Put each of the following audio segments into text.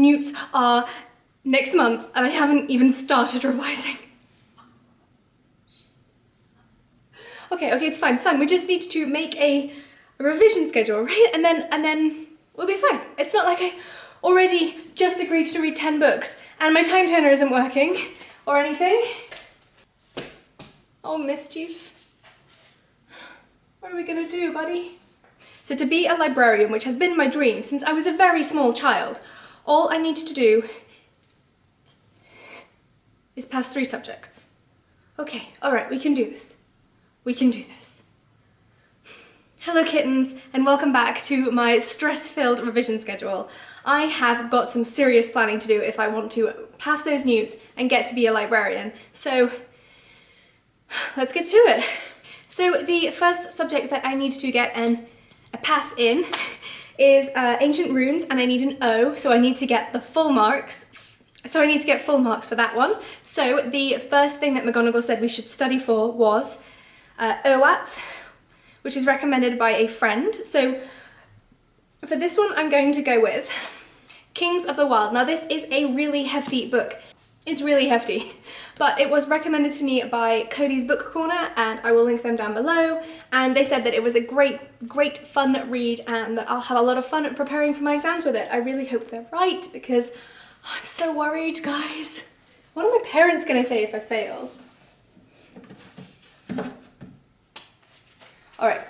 Newts are next month and I haven't even started revising. Okay, it's fine, we just need to make a revision schedule, right? And then we'll be fine. It's not like I already just agreed to read 10 books and my time turner isn't working or anything. Oh, mischief. What are we gonna do, buddy? So to be a librarian, which has been my dream since I was a very small child, all I need to do is pass 3 subjects. Okay, all right, we can do this. We can do this. Hello kittens, and welcome back to my stress-filled revision schedule. I have got some serious planning to do if I want to pass those Newts and get to be a librarian. So let's get to it. So the first subject that I need to get a pass in is Ancient Runes, and I need an O, so I need to get the full marks. So I need to get full marks for that one. So the first thing that McGonagall said we should study for was OATs, which is recommended by a friend. So for this one, I'm going to go with Kings of the Wyld. Now this is a really hefty book. It's really hefty, but it was recommended to me by Cody's Book Corner, and I will link them down below. And they said that it was a great fun read and that I'll have a lot of fun preparing for my exams with it. I really hope they're right because I'm so worried, guys. What are my parents gonna say if I fail? All right,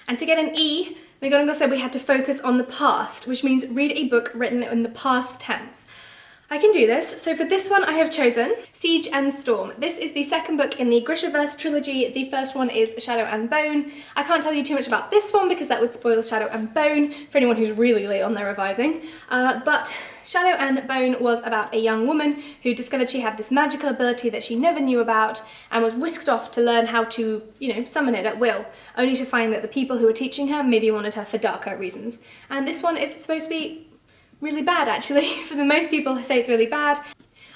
and to get an E, McGonagall said we had to focus on the past, which means read a book written in the past tense. I can do this. So for this one, I have chosen Siege and Storm. This is the second book in the Grishaverse trilogy. The first one is Shadow and Bone. I can't tell you too much about this one because that would spoil Shadow and Bone for anyone who's really late on their revising. But Shadow and Bone was about a young woman who discovered she had this magical ability that she never knew about and was whisked off to learn how to, summon it at will, only to find that the people who were teaching her maybe wanted her for darker reasons. And this one is supposed to be really bad, actually. For the most people say it's really bad.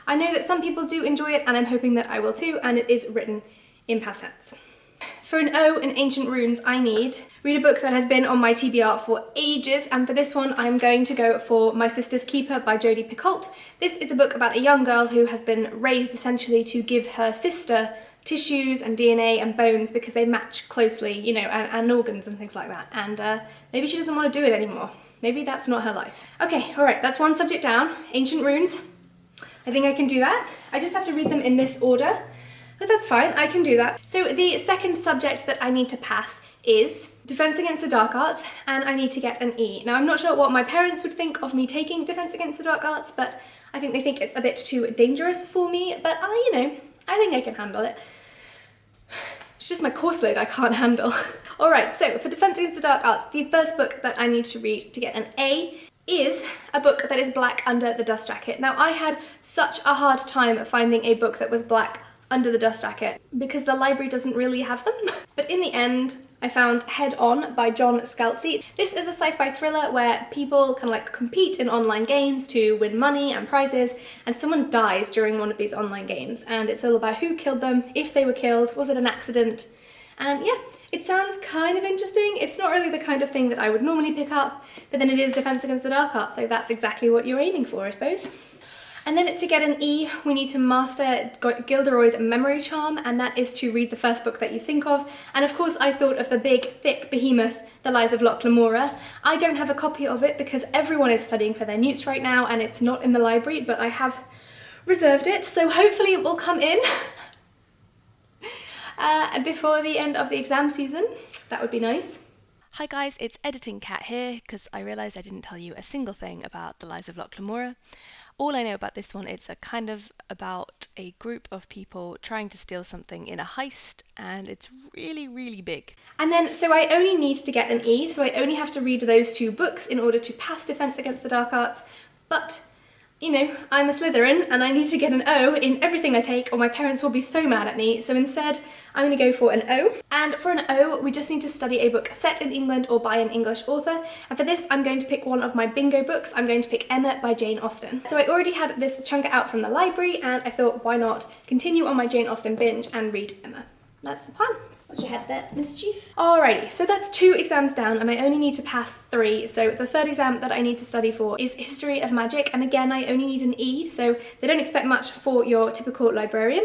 I know that some people do enjoy it and I'm hoping that I will too, and it is written in past tense. For an O in Ancient Runes, I need read a book that has been on my TBR for ages, and for this one I'm going to go for My Sister's Keeper by Jodi Picoult. This is a book about a young girl who has been raised essentially to give her sister tissues and DNA and bones because they match closely, and organs and things like that, and maybe she doesn't want to do it anymore. Maybe that's not her life. Okay, all right, that's one subject down. Ancient Runes. I think I can do that. I just have to read them in this order, but that's fine, I can do that. So the second subject that I need to pass is Defense Against the Dark Arts, and I need to get an E. Now, I'm not sure what my parents would think of me taking Defense Against the Dark Arts, but I think they think it's a bit too dangerous for me, but I think I can handle it. It's just my course load I can't handle. All right, so for Defense Against the Dark Arts, the first book that I need to read to get an A is a book that is black under the dust jacket. Now, I had such a hard time finding a book that was black under the dust jacket because the library doesn't really have them. But in the end, I found Head On by John Scalzi. This is a sci-fi thriller where people can compete in online games to win money and prizes, and someone dies during one of these online games, and it's all about who killed them, if they were killed, was it an accident, and yeah, it sounds kind of interesting. It's not really the kind of thing that I would normally pick up, but then it is Defense Against the Dark Arts, so that's exactly what you're aiming for, I suppose. And then to get an E, we need to master Gilderoy's Memory Charm, and that is to read the first book that you think of. And of course I thought of the big, thick behemoth, The Lies of Locke Lamora. I don't have a copy of it because everyone is studying for their Newts right now and it's not in the library, but I have reserved it, so hopefully it will come in before the end of the exam season. That would be nice. Hi guys, it's Editing Cat here, because I realised I didn't tell you a single thing about The Lies of Locke Lamora. All I know about this one, it's a kind of about a group of people trying to steal something in a heist, and it's really big. And then, so I only need to get an E, so I only have to read those 2 books in order to pass Defense Against the Dark Arts, but I'm a Slytherin and I need to get an O in everything I take or my parents will be so mad at me, so instead I'm going to go for an O. And for an O, we just need to study a book set in England or by an English author, and for this I'm going to pick one of my bingo books. I'm going to pick Emma by Jane Austen. So I already had this chunk out from the library and I thought, why not continue on my Jane Austen binge and read Emma. that's the plan. Watch your head there, Mischief. Alrighty, so that's 2 exams down and I only need to pass 3. So the third exam that I need to study for is History of Magic, and again I only need an E, so they don't expect much for your typical librarian.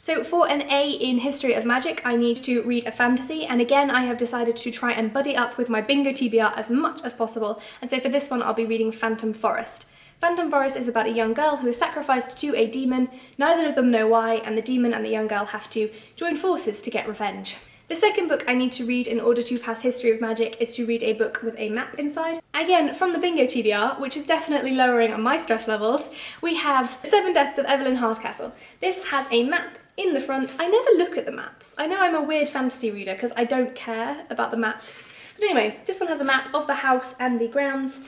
So for an A in History of Magic, I need to read a fantasy, and again I have decided to try and buddy up with my bingo TBR as much as possible, and so for this one I'll be reading Phantom Forest. Phantom Forest is about a young girl who is sacrificed to a demon, neither of them know why, and the demon and the young girl have to join forces to get revenge. The second book I need to read in order to pass History of Magic is to read a book with a map inside. Again, from the bingo TBR, which is definitely lowering my stress levels, we have 7 Deaths of Evelyn Hardcastle. This has a map in the front. I never look at the maps. I know I'm a weird fantasy reader because I don't care about the maps. But anyway, this one has a map of the house and the grounds.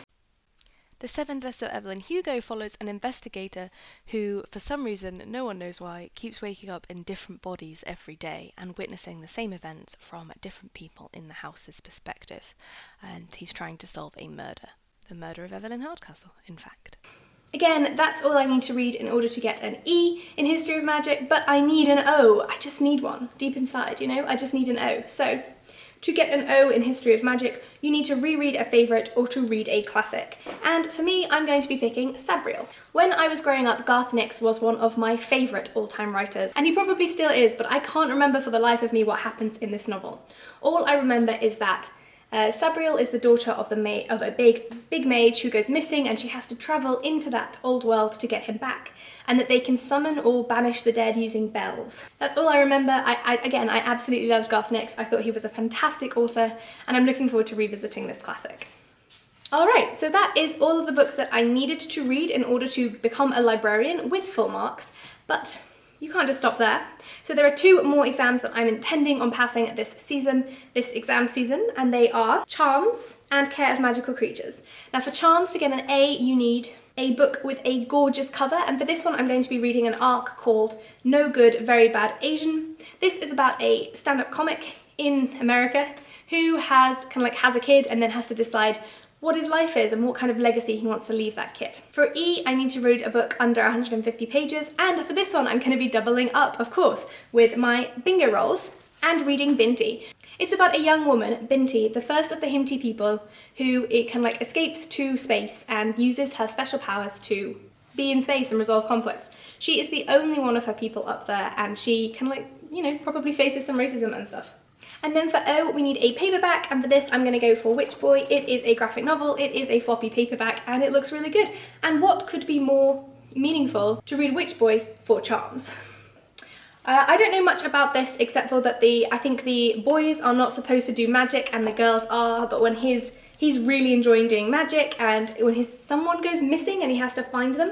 The Seven Deaths of Evelyn Hugo follows an investigator who, for some reason, no one knows why, keeps waking up in different bodies every day and witnessing the same events from different people in the house's perspective. And he's trying to solve a murder. The murder of Evelyn Hardcastle, in fact. Again, that's all I need to read in order to get an E in History of Magic, but I need an O. I just need one, deep inside, you know? I just need an O. So, to get an O in History of Magic, you need to reread a favourite or to read a classic. And for me, I'm going to be picking Sabriel. When I was growing up, Garth Nix was one of my favourite all-time writers, and he probably still is, but I can't remember for the life of me what happens in this novel. All I remember is that Sabriel is the daughter of a big mage who goes missing, and she has to travel into that old world to get him back, and that they can summon or banish the dead using bells. That's all I remember. Again, I absolutely loved Garth Nix. I thought he was a fantastic author, and I'm looking forward to revisiting this classic. Alright, so that is all of the books that I needed to read in order to become a librarian with full marks, but you can't just stop there. So there are 2 more exams that I'm intending on passing this exam season, and they are Charms and Care of Magical Creatures. Now for Charms, to get an A, you need a book with a gorgeous cover, and for this one I'm going to be reading an arc called No Good, Very Bad Asian. This is about a stand-up comic in America who has a kid and then has to decide what his life is and what kind of legacy he wants to leave that kid. For E, I need to read a book under 150 pages, and for this one I'm going to be doubling up, of course, with my bingo rolls and reading Binti. It's about a young woman, Binti, the first of the Himti people, who escapes to space and uses her special powers to be in space and resolve conflicts. She is the only one of her people up there, and she probably faces some racism and stuff. And then for O, we need a paperback, and for this I'm going to go for Witch Boy. It is a graphic novel, it is a floppy paperback, and it looks really good. And what could be more meaningful to read Witch Boy for Charms? I don't know much about this except for that I think the boys are not supposed to do magic and the girls are, but when he's really enjoying doing magic, and when someone goes missing and he has to find them.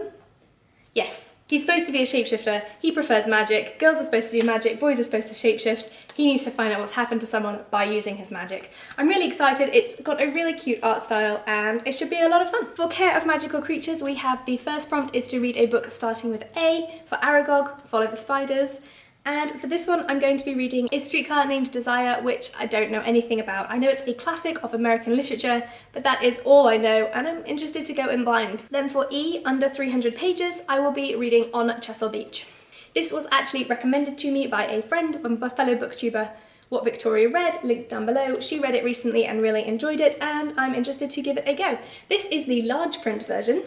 Yes. He's supposed to be a shapeshifter, he prefers magic, girls are supposed to do magic, boys are supposed to shapeshift, he needs to find out what's happened to someone by using his magic. I'm really excited, it's got a really cute art style and it should be a lot of fun. For Care of Magical Creatures, we have the first prompt is to read a book starting with A for Aragog, Follow the Spiders. And for this one, I'm going to be reading A Streetcar Named Desire, which I don't know anything about. I know it's a classic of American literature, but that is all I know, and I'm interested to go in blind. Then for E, under 300 pages, I will be reading On Chesil Beach. This was actually recommended to me by a friend, a fellow booktuber, What Victoria Read, linked down below. She read it recently and really enjoyed it, and I'm interested to give it a go. This is the large print version,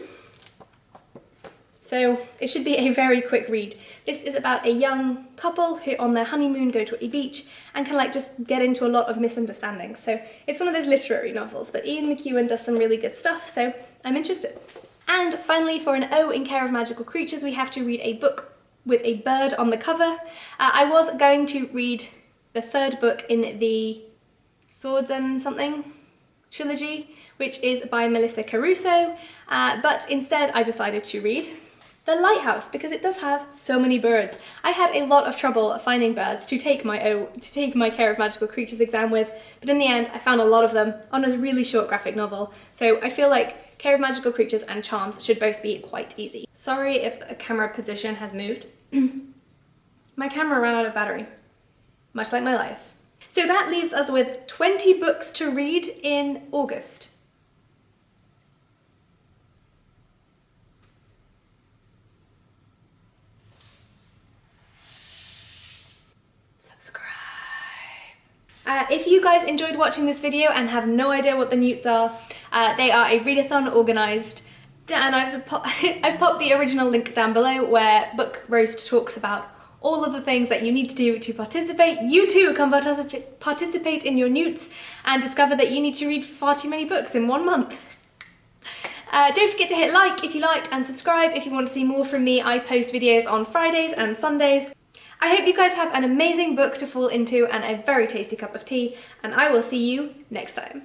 so it should be a very quick read. This is about a young couple who on their honeymoon go to a beach and can just get into a lot of misunderstandings. So it's one of those literary novels, but Ian McEwan does some really good stuff, so I'm interested. And finally, for an O in Care of Magical Creatures, we have to read a book with a bird on the cover. I was going to read the third book in the Swords and Something trilogy, which is by Melissa Caruso, but instead I decided to read The Lighthouse, because it does have so many birds. I had a lot of trouble finding birds to take my Care of Magical Creatures exam with, but in the end I found a lot of them on a really short graphic novel, so I feel like Care of Magical Creatures and Charms should both be quite easy. Sorry if the camera position has moved. My camera ran out of battery, much like my life. So that leaves us with 20 books to read in August. If you guys enjoyed watching this video and have no idea what the Newts are, they are a readathon organised, and I've popped the original link down below where Book Roast talks about all of the things that you need to do to participate. You too can participate in your Newts and discover that you need to read far too many books in 1 month. Don't forget to hit like if you liked and subscribe if you want to see more from me. I post videos on Fridays and Sundays. I hope you guys have an amazing book to fall into and a very tasty cup of tea, and I will see you next time.